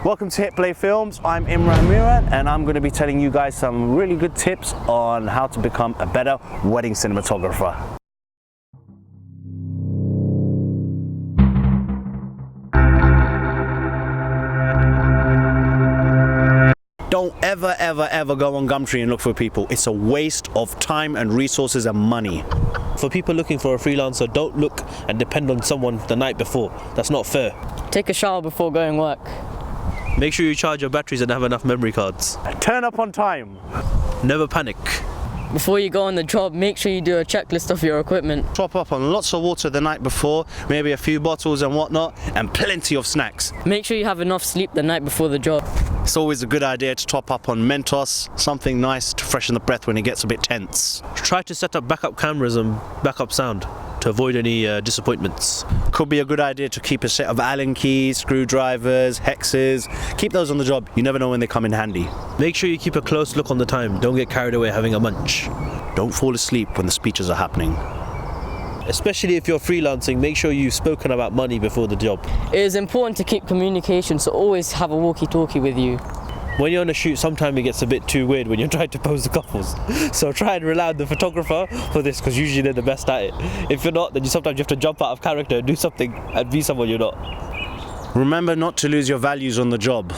Welcome to Hit Play Films. I'm Imran Meeran and I'm going to be telling you guys some really good tips on how to become a better wedding cinematographer. Don't ever go on Gumtree and look for people. It's a waste of time and resources and money. For people looking for a freelancer, don't look and depend on someone the night before. That's not fair. Take a shower before going work. Make sure you charge your batteries and have enough memory cards. Turn up on time. Never panic. Before you go on the job, make sure you do a checklist of your equipment. Top up on lots of water the night before, maybe a few bottles and whatnot, and plenty of snacks. Make sure you have enough sleep the night before the job. It's always a good idea to top up on Mentos, something nice to freshen the breath when it gets a bit tense. Try to set up backup cameras and backup sound to avoid any disappointments. Could be a good idea to keep a set of Allen keys, screwdrivers, hexes. Keep those on the job, you never know when they come in handy. Make sure you keep a close look on the time. Don't get carried away having a munch. Don't fall asleep when the speeches are happening. Especially if you're freelancing, make sure you've spoken about money before the job. It is important to keep communication, so always have a walkie-talkie with you. When you're on a shoot, sometimes it gets a bit too weird when you're trying to pose the couples. So try and rely on the photographer for this, because usually they're the best at it. If you're not, then sometimes you have to jump out of character and do something and be someone you're not. Remember not to lose your values on the job.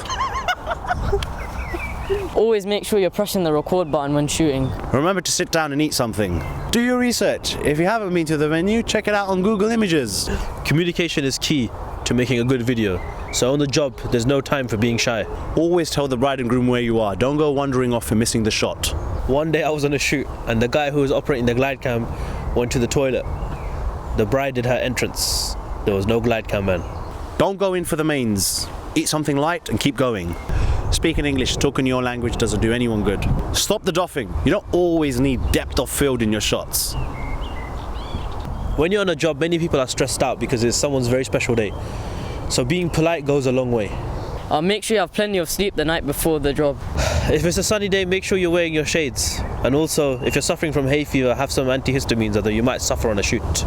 Always make sure you're pressing the record button when shooting. Remember to sit down and eat something. Do your research. If you haven't been to the venue, check it out on Google Images. Communication is key to making a good video. So on the job, there's no time for being shy. Always tell the bride and groom where you are. Don't go wandering off and missing the shot. One day I was on a shoot and the guy who was operating the glide cam went to the toilet. The bride did her entrance. There was no glide cam man. Don't go in for the mains. Eat something light and keep going. Speaking English, talking your language doesn't do anyone good. Stop the doffing. You don't always need depth of field in your shots. When you're on a job, many people are stressed out because it's someone's very special day. So being polite goes a long way. Make sure you have plenty of sleep the night before the job. If it's a sunny day, make sure you're wearing your shades. And also, if you're suffering from hay fever, have some antihistamines, although you might suffer on a shoot.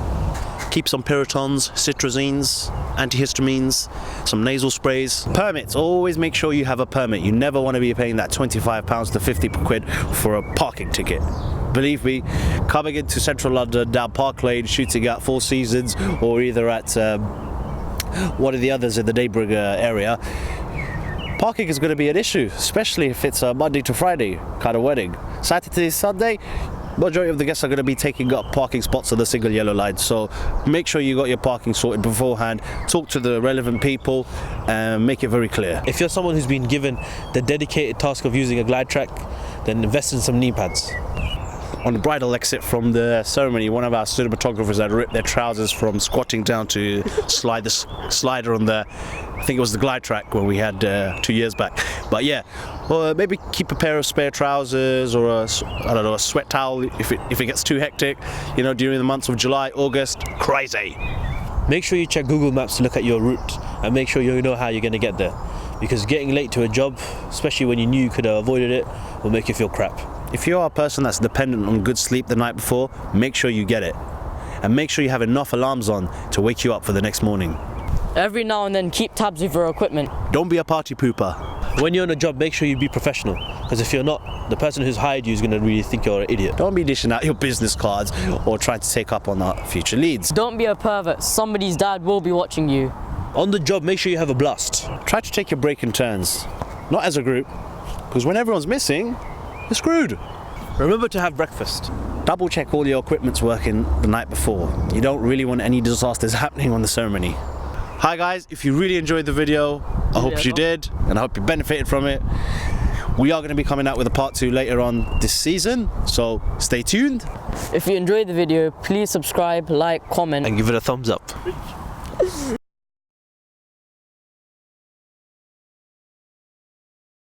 Keep some Pyritons, citrazines, antihistamines, some nasal sprays. Permits, always make sure you have a permit. You never want to be paying that £25 to £50 for a parking ticket. Believe me, coming into central London, down Park Lane, shooting at Four Seasons, or either at one of the others in the neighbouring area, parking is going to be an issue, especially if it's a Monday to Friday kind of wedding. Saturday, Sunday, majority of the guests are going to be taking up parking spots on the single yellow line, so make sure you got your parking sorted beforehand. Talk to the relevant people and make it very clear. If you're someone who's been given the dedicated task of using a glide track, then invest in some knee pads. On the bridal exit from the ceremony, one of our cinematographers had ripped their trousers from squatting down to slide the slider on the, I think it was the glide track when we had 2 years back. But yeah, maybe keep a pair of spare trousers or a sweat towel if it gets too hectic. You know, during the months of July, August, crazy. Make sure you check Google Maps to look at your route and make sure you know how you're going to get there. Because getting late to a job, especially when you knew you could have avoided it, will make you feel crap. If you're a person that's dependent on good sleep the night before, make sure you get it. And make sure you have enough alarms on to wake you up for the next morning. Every now and then, keep tabs with your equipment. Don't be a party pooper. When you're on a job, make sure you be professional. Because if you're not, the person who's hired you is going to really think you're an idiot. Don't be dishing out your business cards or trying to take up on our future leads. Don't be a pervert. Somebody's dad will be watching you. On the job, make sure you have a blast. Try to take your break in turns. Not as a group, because when everyone's missing, you're screwed. Remember to have breakfast. Double check all your equipment's working the night before. You don't really want any disasters happening on the ceremony. Hi guys, if you really enjoyed the video, I hope you did, and I hope you benefited from it. We are going to be coming out with a part 2 later on this season, so stay tuned. If you enjoyed the video, please subscribe, like, comment, and give it a thumbs up.